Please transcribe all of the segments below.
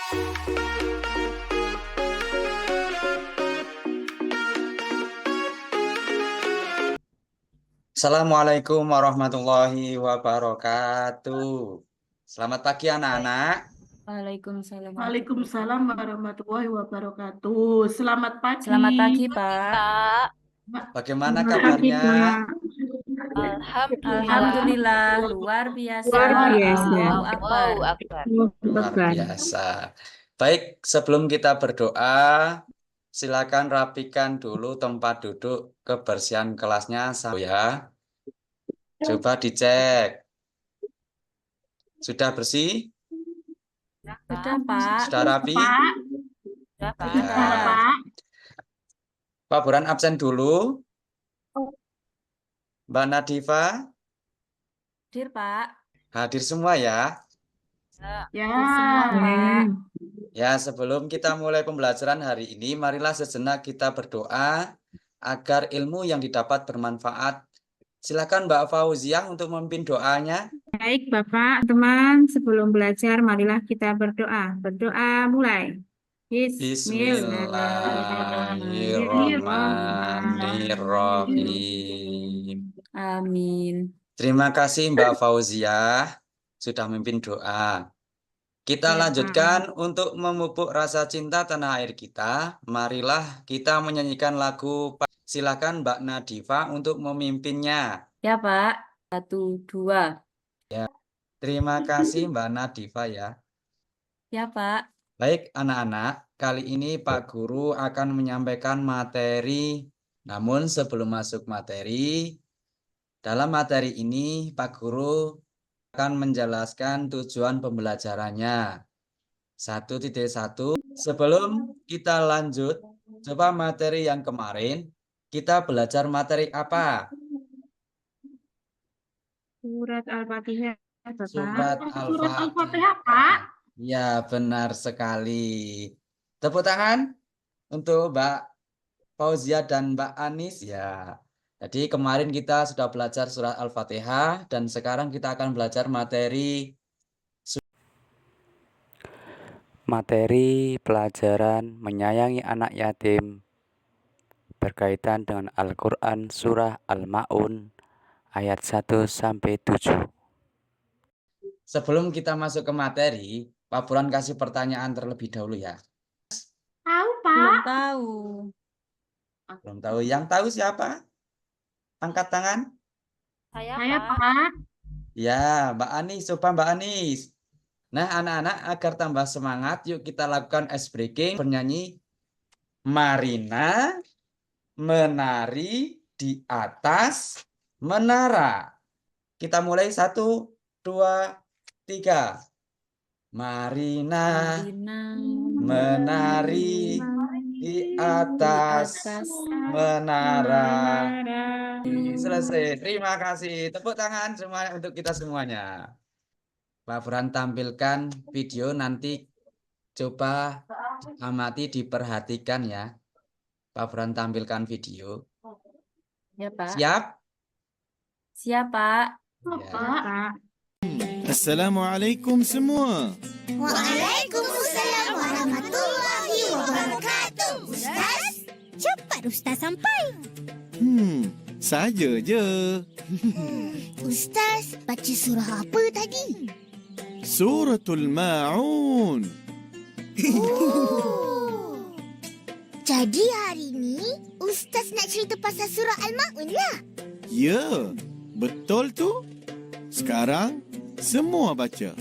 Assalamualaikum warahmatullahi wabarakatuh. Selamat pagi anak-anak. Waalaikumsalam. Waalaikumsalam warahmatullahi wabarakatuh. Selamat pagi. Selamat pagi, Pagi, Pak. Pak. Bagaimana Selamat pagi, kabarnya? Kak. Alhamdulillah, luar biasa. Luar biasa. Allahu Akbar. Allahu Akbar. Luar biasa. Baik, sebelum kita berdoa, silakan rapikan dulu tempat duduk kebersihan kelasnya ya. Coba dicek. Sudah bersih? Sudah, Pak. Sudah rapi? Pak. Sudah, Pak. Ya. Sudah, Pak. Pak Buran absen dulu. Mbak Nadifa Hadir, Pak. hadir semua ya. Ya. Semua, Pak. Ya, sebelum kita mulai pembelajaran hari ini, marilah sejenak kita berdoa agar ilmu yang didapat bermanfaat. Silakan Mbak Fauziah untuk memimpin doanya. Baik, Bapak, teman, sebelum belajar, marilah kita berdoa. Berdoa mulai. Bismillahirrahmanirrahim. Amin. Terima kasih Mbak Fauziah sudah memimpin doa. Kita Ya, lanjutkan untuk memupuk rasa cinta tanah air kita. Marilah kita menyanyikan lagu. Silakan Mbak Nadifa untuk memimpinnya. Ya, Pak. 1, 2. Terima kasih Mbak Nadifa ya. Ya, Pak. Baik anak-anak, kali ini Pak Guru akan menyampaikan materi. Namun sebelum masuk materi, dalam materi ini Pak Guru akan menjelaskan tujuan pembelajarannya. 1.1. Sebelum kita lanjut, coba materi yang kemarin, kita belajar materi apa? Surat Al-Fatihah, Bapak. Surat Al-Fatihah, Al-Fatihah. Pak. Ya, benar sekali. Tepuk tangan untuk Mbak Fauzia dan Mbak Anis ya. Jadi kemarin kita sudah belajar surat Al-Fatihah dan sekarang kita akan belajar materi pelajaran menyayangi anak yatim berkaitan dengan Al-Quran Surah Al-Ma'un ayat 1 sampai 7. Sebelum kita masuk ke materi, Pak Buran kasih pertanyaan terlebih dahulu ya. Tahu, Belum Pak? tahu. Belum tahu. Yang tahu siapa? Angkat tangan. Saya, Pak. Pak. Ya, Mbak Anis. Coba Mbak Anis. Nah, anak-anak agar tambah semangat, yuk kita lakukan ice breaking. Bernyanyi, Marina menari di atas menara. Kita mulai 1, 2, 3. Marina menari di atas menara. Selesai. Terima kasih. Tepuk tangan semuanya untuk kita semuanya. Pak Buran tampilkan video nanti, coba amati diperhatikan ya. Pak Buran tampilkan video. Ya, Pak. Siap? Siap, Pak. Ya. Pak. Assalamualaikum semua. Waalaikumsalam warahmatullahi wabarakatuh. Ustaz, cepat Ustaz sampai. Saja je. Ustaz, baca surah apa tadi? Suratul Ma'un. Oh. Jadi hari ni Ustaz nak cerita pasal surah Al-Ma'un lah. Ya, betul tu. Sekarang semua baca.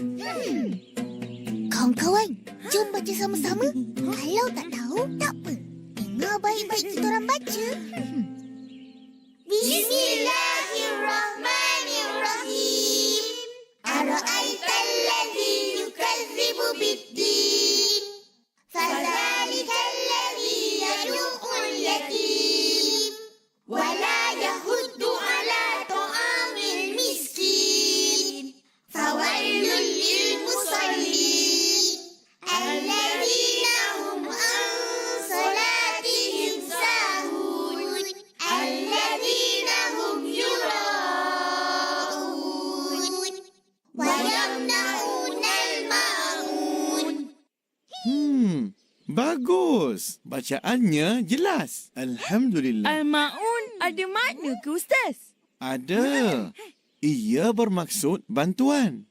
Kawan-kawan, jom baca sama-sama. Kalau tak tahu, tak apa. Dengar baik-baik kita orang baca. Bismillahirrahmanirrahim. Ara'aital ladzi yukadzibu bid-din. Fadzalikal ladzi yad'ul yatim. Wala yahuddu ala ta'amil miskin. Fawailul lil musallin. Alladzina hum an salatihim sahun. Alladzina hum yura'un. Wa yamna'unal ma'un. Bagus. Bacaannya jelas. Alhamdulillah. Al-Ma'un ada makna ke Ustaz? Ada. Ia bermaksud bantuan.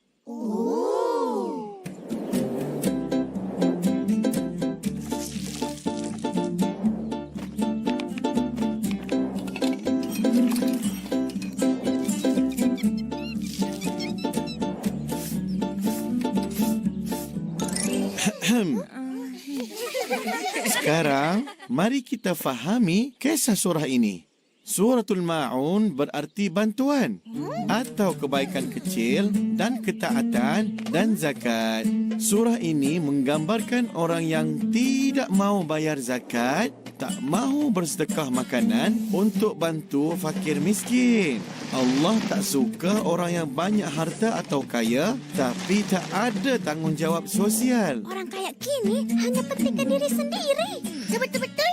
Sekarang, mari kita fahami kisah surah ini. Suratul Ma'un berarti bantuan atau kebaikan kecil dan ketaatan dan zakat. Surah ini menggambarkan orang yang tidak mau bayar zakat, tak mahu bersedekah makanan untuk bantu fakir miskin. Allah tak suka orang yang banyak harta atau kaya tapi tak ada tanggungjawab sosial. Orang kayak gini hanya pentingkan diri sendiri. Betul-betul.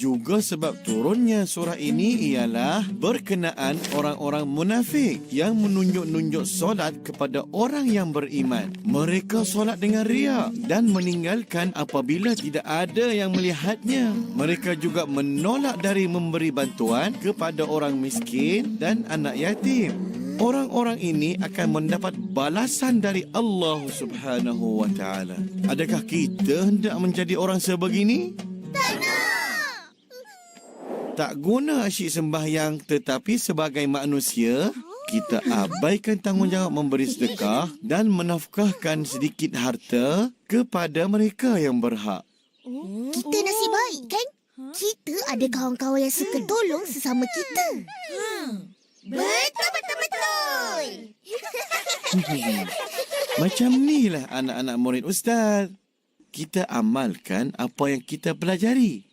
Juga sebab turunnya surah ini ialah berkenaan orang-orang munafik yang menunjuk-nunjuk solat kepada orang yang beriman. Mereka solat dengan riak dan meninggalkan apabila tidak ada yang melihatnya. Mereka juga menolak dari memberi bantuan kepada orang miskin dan anak yatim. Orang-orang ini akan mendapat balasan dari Allah Subhanahu wa taala. Adakah kita hendak menjadi orang sebegini? Tak guna asyik sembahyang, tetapi sebagai manusia, kita abaikan tanggungjawab memberi sedekah dan menafkahkan sedikit harta kepada mereka yang berhak. Kita nasib baik kan? Kita ada kawan-kawan yang suka tolong sesama kita. Betul. Macam nilah anak-anak murid Ustaz. Kita amalkan apa yang kita pelajari.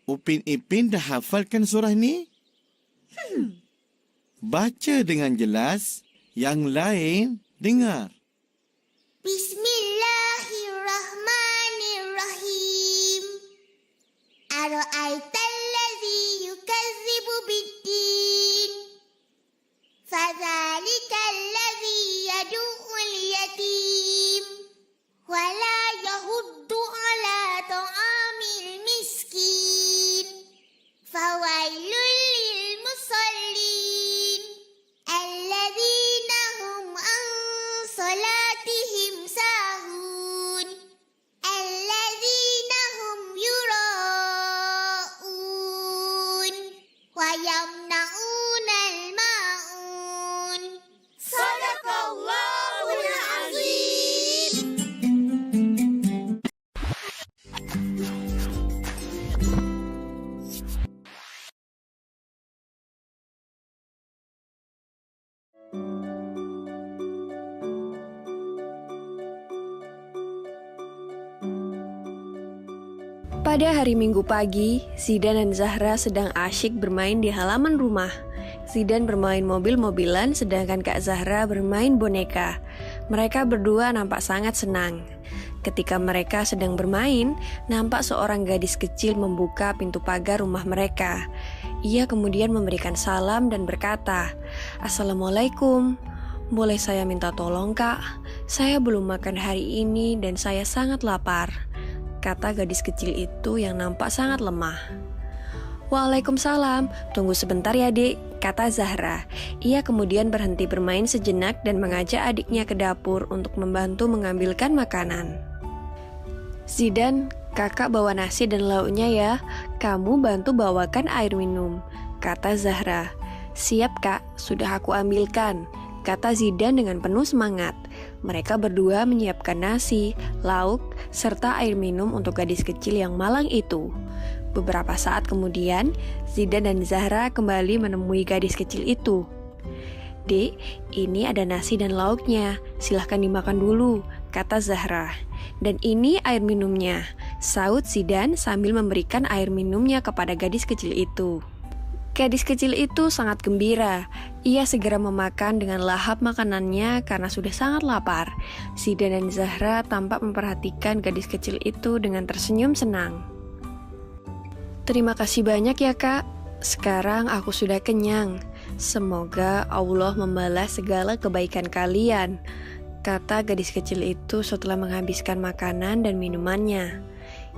Upin Ipin dah hafalkan surah ni? Baca dengan jelas, yang lain dengar. Bismillahirrahmanirrahim. Ara'aital ladzi yukazzibu biddin. Fadzalikal ladzi yad'ul yatim. Wala yahuddu ala ta'amil miskin. Fawailul lil musallin. Alladzina hum an salatihim sahun. Alladzina hum yura'un. Wa yamna'unal ma'un. Sadaqallahul azim. Pada hari Minggu pagi, Zidan dan Zahra sedang asyik bermain di halaman rumah. Zidan bermain mobil-mobilan sedangkan Kak Zahra bermain boneka. Mereka berdua nampak sangat senang. Ketika mereka sedang bermain, nampak seorang gadis kecil membuka pintu pagar rumah mereka. Ia kemudian memberikan salam dan berkata, "Assalamualaikum. Boleh saya minta tolong, Kak? Saya belum makan hari ini dan saya sangat lapar," kata gadis kecil itu yang nampak sangat lemah. "Waalaikumsalam, tunggu sebentar ya Dek," kata Zahra. Ia kemudian berhenti bermain sejenak dan mengajak adiknya ke dapur untuk membantu mengambilkan makanan. "Zidan, kakak bawa nasi dan lauknya ya, kamu bantu bawakan air minum," kata Zahra. "Siap Kak, sudah aku ambilkan," kata Zidan dengan penuh semangat. Mereka berdua menyiapkan nasi, lauk, serta air minum untuk gadis kecil yang malang itu. Beberapa saat kemudian, Zidan dan Zahra kembali menemui gadis kecil itu. "Dek, ini ada nasi dan lauknya, silahkan dimakan dulu," kata Zahra. "Dan ini air minumnya," saut Zidan sambil memberikan air minumnya kepada gadis kecil itu. Gadis kecil itu sangat gembira. Ia segera memakan dengan lahap makanannya karena sudah sangat lapar. Zidan dan Zahra tampak memperhatikan gadis kecil itu dengan tersenyum senang. "Terima kasih banyak ya Kak. Sekarang aku sudah kenyang. Semoga Allah membalas segala kebaikan kalian," kata gadis kecil itu setelah menghabiskan makanan dan minumannya.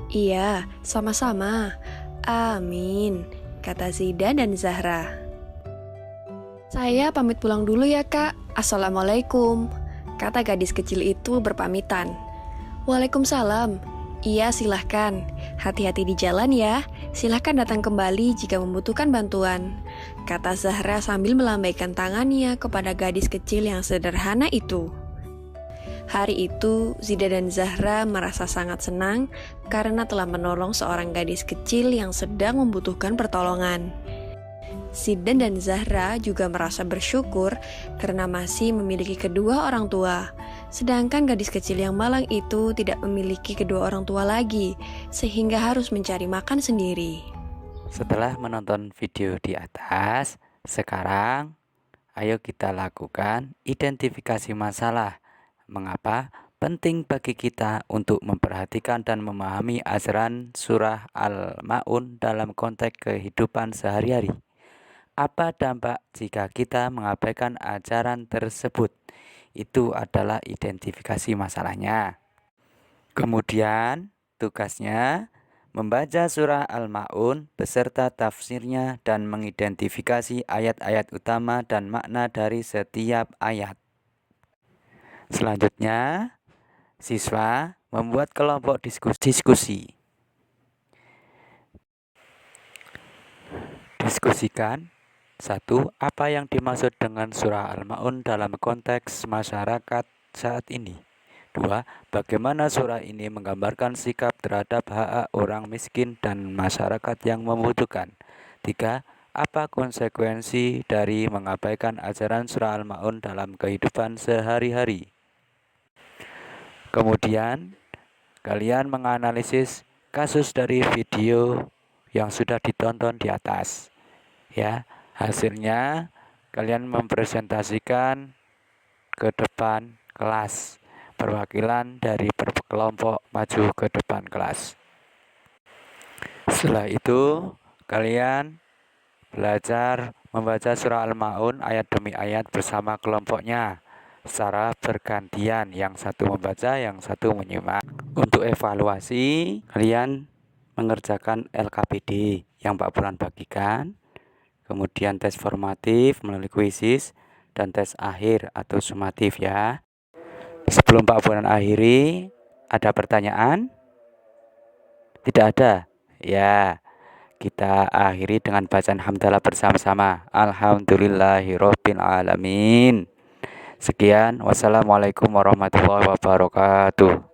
Iya, sama-sama. Amin, kata Zidan dan Zahra. Saya pamit pulang dulu ya, Kak. Assalamualaikum, kata gadis kecil itu berpamitan. Waalaikumsalam. Iya, silahkan. Hati-hati di jalan ya. Silahkan datang kembali jika membutuhkan bantuan, kata Zahra sambil melambaikan tangannya kepada gadis kecil yang sederhana itu. Hari itu, Zidan dan Zahra merasa sangat senang karena telah menolong seorang gadis kecil yang sedang membutuhkan pertolongan. Zidan dan Zahra juga merasa bersyukur karena masih memiliki kedua orang tua. Sedangkan gadis kecil yang malang itu tidak memiliki kedua orang tua lagi, sehingga harus mencari makan sendiri. Setelah menonton video di atas, sekarang ayo kita lakukan identifikasi masalah. Mengapa penting bagi kita untuk memperhatikan dan memahami ajaran surah Al-Ma'un dalam konteks kehidupan sehari-hari? Apa dampak jika kita mengabaikan ajaran tersebut? Itu adalah identifikasi masalahnya. Kemudian tugasnya membaca surah Al-Ma'un beserta tafsirnya dan mengidentifikasi ayat-ayat utama dan makna dari setiap ayat. Selanjutnya, siswa membuat kelompok diskusi. Diskusikan 1. Apa yang dimaksud dengan surah Al-Ma'un dalam konteks masyarakat saat ini? 2. Bagaimana surah ini menggambarkan sikap terhadap hak orang miskin dan masyarakat yang membutuhkan? 3. Apa konsekuensi dari mengabaikan ajaran surah Al-Ma'un dalam kehidupan sehari-hari? Kemudian, kalian menganalisis kasus dari video yang sudah ditonton di atas. Ya, hasilnya kalian mempresentasikan ke depan kelas. Perwakilan dari kelompok maju ke depan kelas. Setelah itu, kalian belajar membaca surah Al-Ma'un ayat demi ayat bersama kelompoknya secara bergantian, yang satu membaca, yang satu menyimak. Untuk evaluasi, kalian mengerjakan LKPD yang Pak Bulan bagikan, kemudian tes formatif melalui kuisis, dan tes akhir atau sumatif ya. Sebelum Pak Bulan akhiri, ada pertanyaan? Tidak ada? Ya, kita akhiri dengan bacaan hamdalah bersama-sama. Alhamdulillahirabbil alamin. Sekian, wassalamualaikum warahmatullahi wabarakatuh.